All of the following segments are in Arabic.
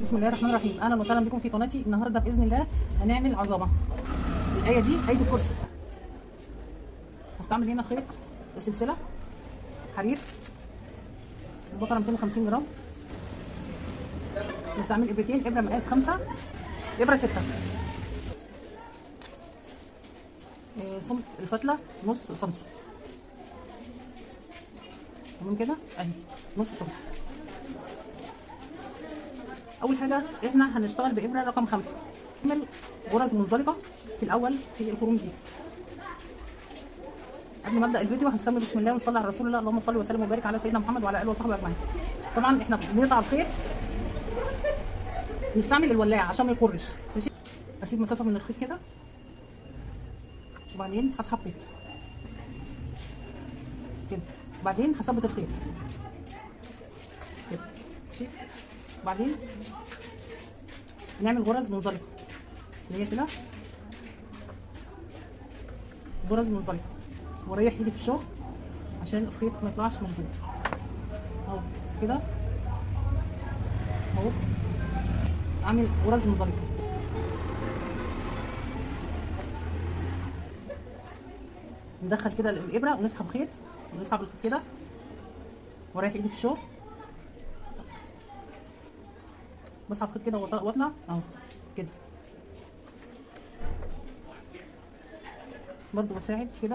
بسم الله الرحمن الرحيم. اهلا وسهلا بكم في قناتي. النهارده باذن الله هنعمل عظمه. الايه دي ايدي الكرسي. هستعمل هنا خيط سلسله حرير البقره 250 جرام. نستعمل ابرتين، ابره مقاس 5، ابره 6. سمك الفتله نص سنتي. تمام كده اهي نص سنتي. اول حاجه احنا هنشتغل بابره رقم 5. نعمل غرز منزلقه في الاول في الخروم دي. قبل ما ابدا الفيديو هنسمي بسم الله ونصلي على رسول الله. اللهم صل وسلم وبارك على سيدنا محمد وعلى اله وصحبه اجمعين. طبعا احنا بنقطع الخيط نستعمل الولاعه عشان ما يقرش. ماشي، اسيب مسافه من الخيط كده وبعدين هسحب خيط كده، وبعدين هثبت الخيط كده. ماشي، وبعدين نعمل غرز منزلقه اللي هي كده، غرز منزلقه، واريح ايدي في الشغل عشان الخيط ما يطلعش من فوق اهو كده اهو. اعمل غرز منزلقه، ندخل كده الابره ونسحب خيط ونسحب الخيط كده، واريح ايدي في الشغل، بسحب خيط كده واطلع اهو كده. برضو بساعد كده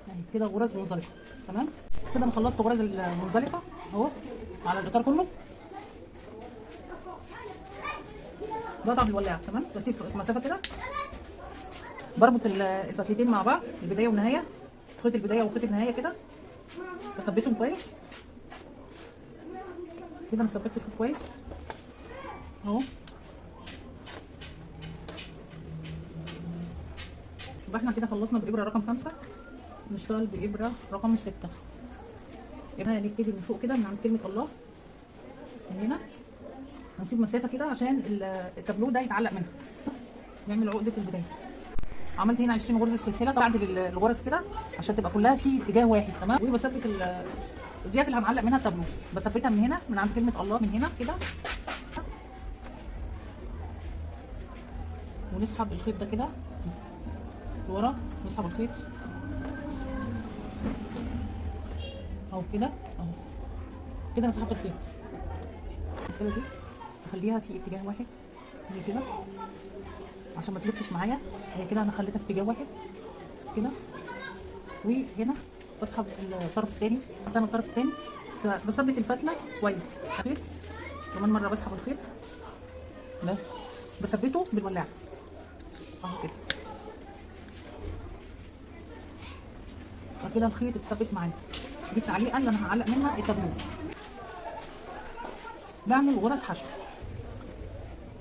اهي كده غرز منزلقه. تمام كده انا خلصت غرز المنزلقه اهو على الاطار كله. بقطع بالولاعه. تمام، بسيب مسافه كده، بربط الفتلتين مع بعض، البدايه والنهايه، خيط البدايه وخيط النهايه كده، بثبتهم كويس كده. انا ثبت الخيط كويس اهو. يبقى احنا كده خلصنا بابره رقم 5. نشتغل بابره رقم 6. هنا نكتب من فوق كده من عند كلمه الله، من هنا هنسيب مسافه كده عشان التابلو ده يتعلق منها. نعمل عقده البدايه. عملت هنا 20 غرزه سلسله، بعدل الغرز كده عشان تبقى كلها في اتجاه واحد. تمام، وبثبت ديت اللي هنعلق منها التابلو، بثبتها من هنا من عند كلمه الله، من هنا كده، ونسحب الخيط ده كده لورا، نسحب الخيط اهو كده اهو كده. انا سحبت الخيط. السلسله دي اخليها في اتجاه واحد هي كده عشان ما تلفش معايا. هي كده انا خليتها في اتجاه واحد كده، وهنا بسحب الطرف الثاني، انا الطرف الثاني بثبت الفتله كويس. خيط كمان مره بسحب الخيط ده بثبته بالولاعه اهو كده. بعد كده الخيط اتثبت معايا. دي التعليقه اللي انا هعلق منها التابلو. بعمل غرز حشو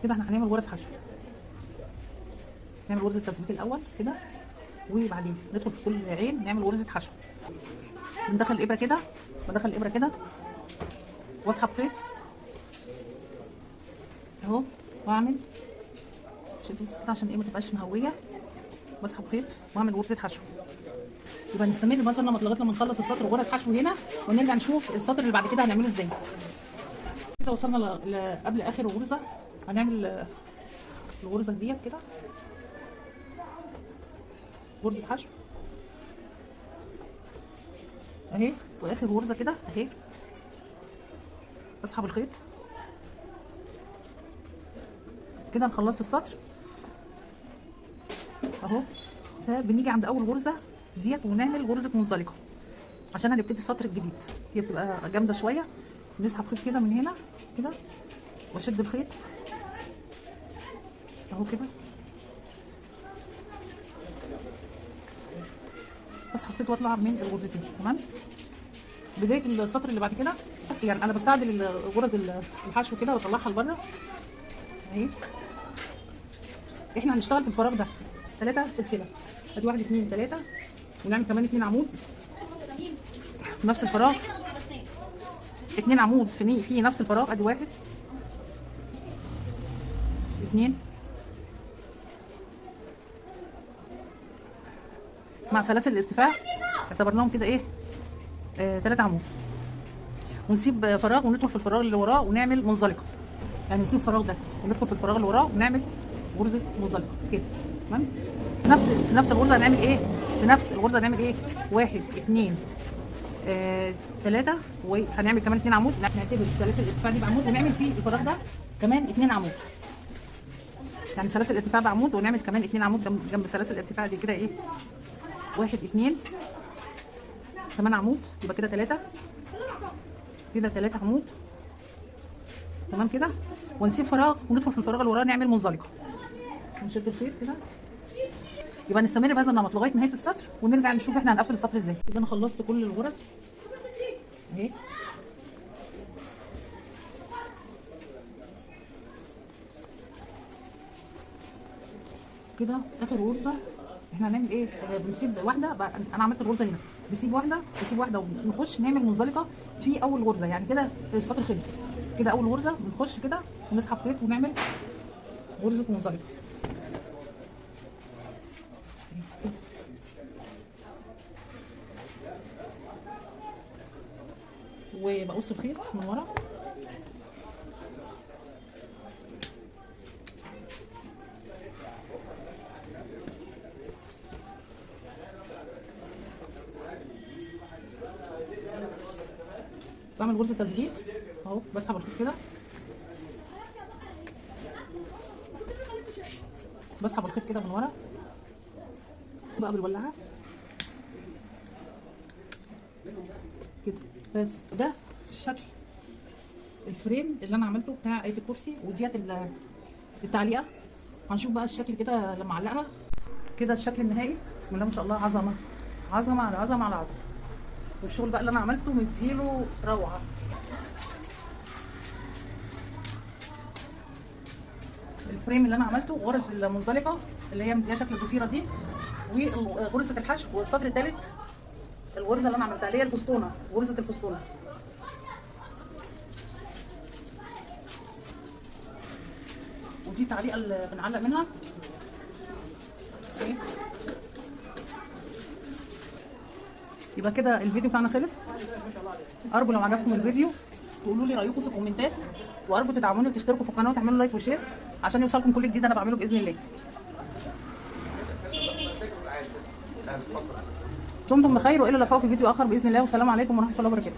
كده. احنا هنعمل غرز حشو، نعمل غرزه تثبيت الاول كده، وبعدين ندخل في كل عين نعمل غرزه حشو. بندخل الابره كده، بدخل الابره كده واسحب خيط اهو، واعمل شد بس كده عشان ايه ما تبقاش مهويه. بسحب خيط واعمل غرزه حشو. يبقى نستمر مثلا لغايه لما نخلص السطر غرز حشو هنا، ونرجع نشوف السطر اللي بعد كده هنعمله ازاي. كده وصلنا قبل اخر غرزه. هنعمل الغرزه ديت كده غرزه حشو اهي، واخر غرزه كده اهي. اسحب الخيط كده، نخلص السطر اهو. فبنيجي عند اول غرزه ديت ونعمل غرزه منزلقه عشان هنبتدي السطر الجديد. هي بتبقى جامده شويه. نسحب خيط كده من هنا كده، واشد الخيط اهو كده، بسحب خيط واطلع من الغرزتين. تمام، بدايه السطر اللي بعد كده يعني انا بستعدل غرز الحشو كده واطلعها لبره اهي. احنا هنشتغل في الفراغ ده 3 سلسله، ادي 1 2 3، ونعمل كمان 2 عمود في نفس الفراغ. 2 عمود في نفس الفراغ، ادي 1 2 مع سلاسل الارتفاع اعتبرناهم كده ايه 3 عمود، ونسيب فراغ وندخل في الفراغ اللي وراه ونعمل منزلقه. يعني نسيب الفراغ ده وندخل في الفراغ اللي وراه ونعمل غرزه منزلقه كده. تمام. في نفس الغرزه هنعمل ايه؟ في نفس الغرزه هنعمل ايه؟ 1 2 3 وهنعمل كمان 2 عمود. نعتبر سلاسل الارتفاع دي بعمود ونعمل في الفراغ ده كمان 2 عمود. يعني سلاسل الارتفاع بعمود ونعمل كمان 2 عمود جنب سلاسل الارتفاع دي كده ايه؟ 1 2 كمان عمود يبقى كده 3 كده 3 عمود. تمام كده. ونسيب فراغ وندخل في الفراغ اللي وراه نعمل منزلقه. ونشد الخيط كده. يبقى نستمر بهذا النمط لغايه نهايه السطر ونرجع نشوف احنا هنقفل السطر ازاي. كده انا خلصت كل الغرز اهي. كده اخر غرزه احنا هنعمل ايه؟ بنسيب واحده انا عملت الغرزه هنا، بسيب واحده ونخش نعمل منزلقه في اول غرزه. يعني كده السطر خلص. كده اول غرزه بنخش كده ونسحب خيط ونعمل غرزه منزلقه. وبقص الخيط من ورا بعمل غرزه تثبيت اهو. بسحب الخيط كده، بسحب الخيط كده من ورا بقى بالولاعه كده. بس ده شكل الفريم اللي انا عملته بتاع ايه الكرسي. وديت التعليقه. هنشوف بقى الشكل كده لما اعلقها. كده الشكل النهائي بسم الله ما شاء الله. عظمه عظمه على عظمه على عظمه. والشغل بقى اللي انا عملته مديله روعه. الفريم اللي انا عملته غرز المنزلقه اللي هي مديها شكل الضفيره دي، وغرزه الحشو. والسطر الثالث الغرزه اللي انا عملتها اللي هي الفستونه، غرزه الفستونه. ودي تعليقه اللي بنعلق منها. يبقى كده الفيديو بتاعنا خلص. ارجو لو عجبكم الفيديو تقولوا لي رايكم في الكومنتات، وارجو تدعموني وتشتركوا في القناه وتعملوا لايك وشير عشان يوصلكم كل جديد انا بعمله باذن الله. دمتم بخير والى اللقاء في فيديو اخر باذن الله، والسلام عليكم ورحمه الله وبركاته.